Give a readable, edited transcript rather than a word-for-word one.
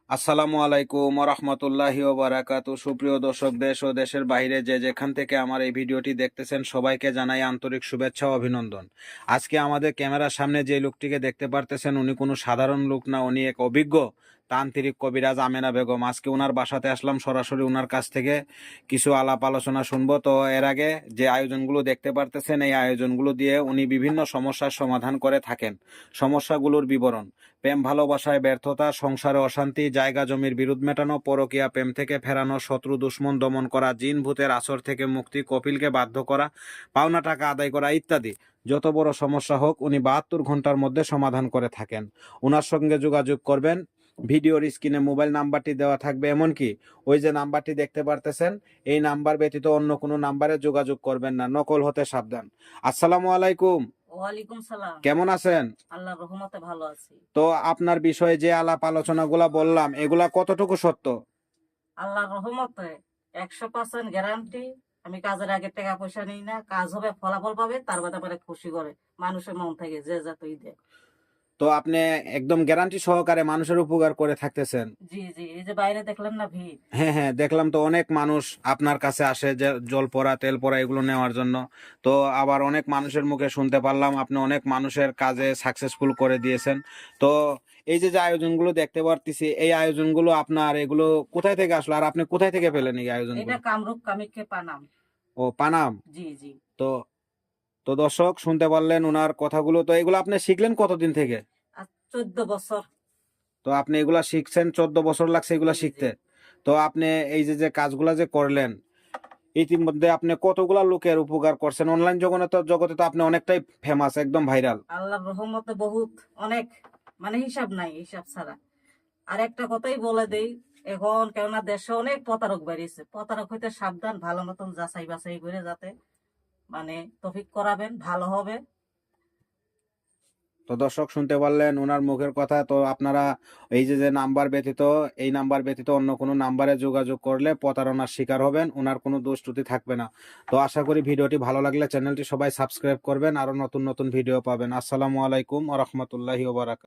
আসসালামু আলাইকুম রহমতুল্লাহি ও বারাকাতু। সুপ্রিয় দর্শক, দেশ ও দেশের বাইরে যে যেখান থেকে আমার এই ভিডিওটি দেখতেছেন সবাইকে জানাই আন্তরিক শুভেচ্ছা ও অভিনন্দন। আজকে আমাদের ক্যামেরার সামনে যে লোকটিকে দেখতে পারতেছেন উনি কোনো সাধারণ লোক না, উনি এক অভিজ্ঞ তান্ত্রিক কবিরাজ আমেনা বেগম। আজকে ওনার বাসাতে আসলাম, সরাসরি ওনার কাছ থেকে কিছু আলাপ আলোচনা শুনবো। তো এর আগে যে আয়োজনগুলো দেখতে পারতেছেন এই আয়োজনগুলো দিয়ে উনি বিভিন্ন সমস্যার সমাধান করে থাকেন। সমস্যাগুলোর বিবরণ: প্রেম ভালোবাসায় ব্যর্থতা, সংসারে অশান্তি, জায়গা জমির বিরোধ মেটানো, পরকীয়া প্রেম থেকে ফেরানো, শত্রু দুশ্মন দমন করা, জিন ভূতের আসর থেকে মুক্তি, কপিলকে বাধ্য করা, পাওনা টাকা আদায় করা ইত্যাদি। যত বড় সমস্যা হোক উনি 72 ঘন্টার মধ্যে সমাধান করে থাকেন। ওনার সঙ্গে যোগাযোগ করবেন, ভিডিওর স্ক্রিনে মোবাইল নাম্বারটি দেওয়া থাকবে, এমনকি ওই যে নাম্বারটি দেখতে পারতেছেন এই নাম্বার ব্যতীত অন্য কোনো নাম্বারে যোগাযোগ করবেন না, নকল হতে সাবধান। আসসালামু আলাইকুম। ওয়ালাইকুম সালাম। কেমন আছেন? আল্লাহর রহমতে ভালো আছি। তো আপনার বিষয়ে যে আলাপ আলোচনাগুলা বললাম এগুলা কতটুকু সত্য? আল্লাহর রহমতে 100% গ্যারান্টি। আমি কাজের আগে টাকা পয়সা নিই না, কাজ হবে ফলাফল পাবে তার ব্যাপারে খুশি করে মানুষের মন থেকে যে যতই দেয়। তো আপনি একদম গ্যারান্টি সহকারে মানুষের উপকার করে থাকতেছেন। জি জি, এই যে বাইরে দেখলেন না ভিড়। হ্যাঁ হ্যাঁ, দেখলাম তো অনেক মানুষ আপনার কাছে আসে যে জল পড়া তেল পড়া এগুলো নেওয়ার জন্য। তো আবার অনেক মানুষের মুখে শুনতে পারলাম আপনি অনেক মানুষের কাজে সাকসেসফুল করে দিয়েছেন। তো এই যে যে আয়োজনগুলো দেখতে পারতেছি এই আয়োজনগুলো আপনার এগুলো কোথায় থেকে আসলো, আর আপনি কোথায় থেকে পেলেন এই আয়োজনগুলো? এটা কামরূপ কামিক্ষে পানাম। ও, পানাম। জি জি। তো তো দর্শক শুনতে পারলেন ওনার কথাগুলো। তো এগুলো আপনি শিখলেন কতদিন থেকে? আর 14 বছর। তো আপনি এগুলা শিখছেন, 14 বছর লাগছে এগুলা জি, জি। শিখতে। তো আপনি এই যে যে কাজগুলা যে করলেন ইতিমধ্যে আপনি কতগুলা লোকের উপকার করছেন? অনলাইন জগতে তো আপনি অনেকটাই ফেমাস, একদম ভাইরাল। আল্লাহর রহমতে বহুত অনেক, মানে হিসাব নাই হিসাব ছাড়া। আর একটা কথাই বলে দেই, এখন কেননা দেশে অনেক প্রতারক বেরিয়েছে, প্রতারক হইতে সাবধান, ভালো মতন যাচাই বাছাই করে যাতে মানে তফিক করাবেন ভালো হবে। তো দর্শক শুনতে পারলেন ওনার মুখের কথা। তো আপনারা এই যে যে নাম্বার ব্যতীত, এই নাম্বার ব্যতীত অন্য কোনো নাম্বারে যোগাযোগ করলে প্রতারণার শিকার হবেন, ওনার কোনো দোষ ত্রুটি থাকবে না। তো আশা করি ভিডিওটি ভালো লাগলে চ্যানেলটি সবাই সাবস্ক্রাইব করবেন, আরো নতুন নতুন ভিডিও পাবেন। আসসালামু আলাইকুম ওয়া রাহমাতুল্লাহি ওয়া বারাকাতুহু।